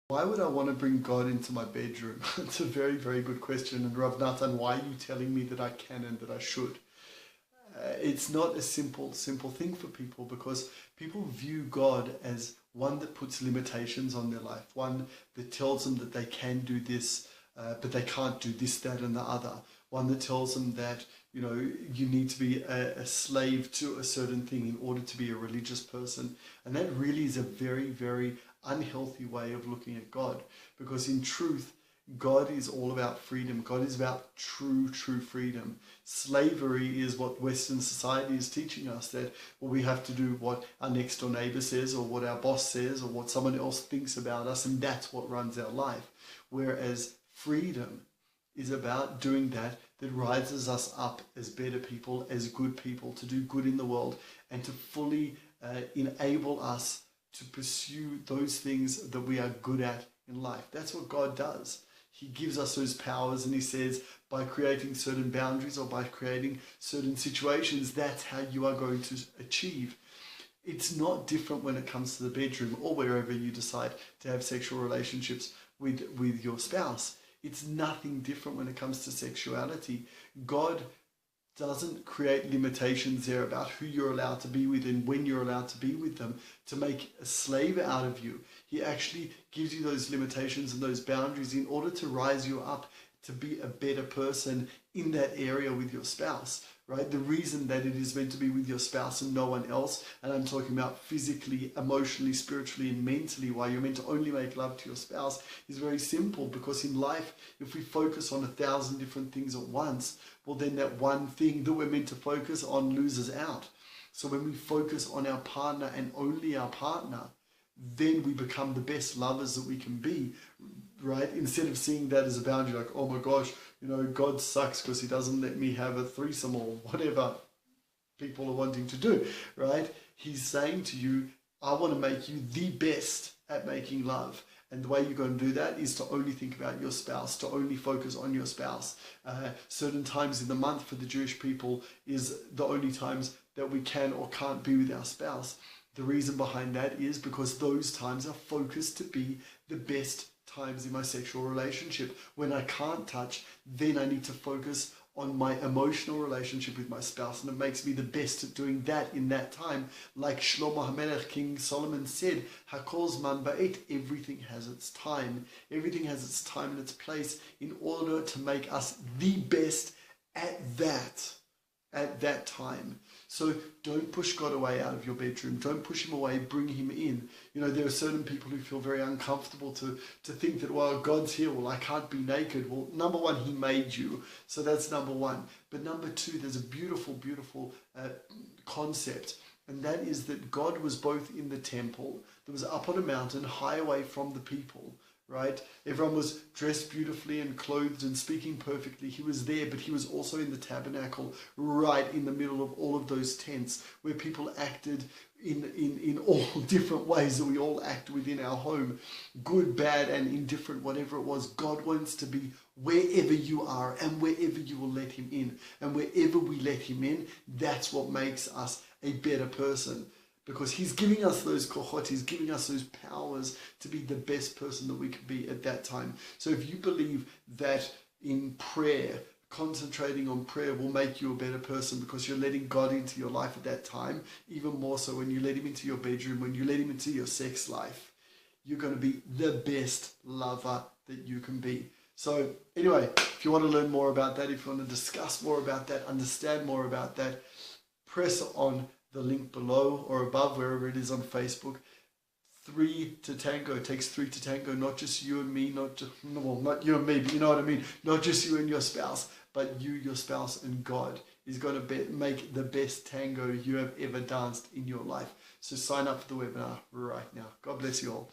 Why would I want to bring God into my bedroom? It's a very, very good question. And Rav Nathan, why are you telling me that I can and that I should? It's not a simple thing for people, because people view God as one that puts limitations on their life, one that tells them that they can do this, but they can't do this, that, and the other. One that tells them that, you know, you need to be a slave to a certain thing in order to be a religious person. And that really is a very, very unhealthy way of looking at God, because in truth, God is all about freedom. God is about true freedom. Slavery is what Western society is teaching us, that we have to do what our next door neighbor says, or what our boss says, or what someone else thinks about us, and that's what runs our life. Whereas freedom is about doing that rises us up as better people, as good people, to do good in the world, and to fully enable us to pursue those things that we are good at in life. That's what God does. He gives us those powers, and he says, by creating certain boundaries or by creating certain situations, that's how you are going to achieve. It's not different when it comes to the bedroom or wherever you decide to have sexual relationships with your spouse. It's nothing different when it comes to sexuality. God doesn't create limitations there about who you're allowed to be with and when you're allowed to be with them to make a slave out of you. He actually gives you those limitations and those boundaries in order to rise you up to be a better person in that area with your spouse, right? The reason that it is meant to be with your spouse and no one else, and I'm talking about physically, emotionally, spiritually, and mentally, why you're meant to only make love to your spouse, is very simple. Because in life, if we focus on 1,000 different things at once, well, then that one thing that we're meant to focus on loses out. So when we focus on our partner and only our partner, then we become the best lovers that we can be, right? Instead of seeing that as a boundary, like, oh my gosh, you know, God sucks because he doesn't let me have a threesome or whatever people are wanting to do, right? He's saying to you, I want to make you the best at making love. And the way you're going to do that is to only think about your spouse, to only focus on your spouse. Certain times in the month for the Jewish people is the only times that we can or can't be with our spouse. The reason behind that is because those times are focused to be the best times in my sexual relationship. When I can't touch, then I need to focus on my emotional relationship with my spouse, and it makes me the best at doing that in that time. Like Shlomo HaMelech, King Solomon said, Hakol Zman Ba'et, everything has its time. Everything has its time and its place in order to make us the best at that time. So don't push God away out of your bedroom. Don't push him away, bring him in. You know, there are certain people who feel very uncomfortable to think that, well, God's here, well, I can't be naked. Well, number one, he made you. So that's number one. But number two, there's a beautiful concept. And that is that God was both in the temple, that was up on a mountain, high away from the people, right? Everyone was dressed beautifully and clothed and speaking perfectly. He was there, but he was also in the tabernacle, right in the middle of all of those tents where people acted in all different ways that we all act within our home, good, bad, and indifferent, whatever it was. God wants to be wherever you are and wherever you will let him in. And wherever we let him in, that's what makes us a better person. Because he's giving us those kohot, he's giving us those powers to be the best person that we can be at that time. So if you believe that in prayer, concentrating on prayer will make you a better person because you're letting God into your life at that time, even more so when you let him into your bedroom, when you let him into your sex life, you're going to be the best lover that you can be. So anyway, if you want to learn more about that, if you want to discuss more about that, understand more about that, press on the link below or above, wherever it is on Facebook. 3 to tango. It takes 3 to tango, not just you and me, not you and me, but you know what I mean. Not just you and your spouse, but you, your spouse, and God is going to make the best tango you have ever danced in your life. So sign up for the webinar right now. God bless you all.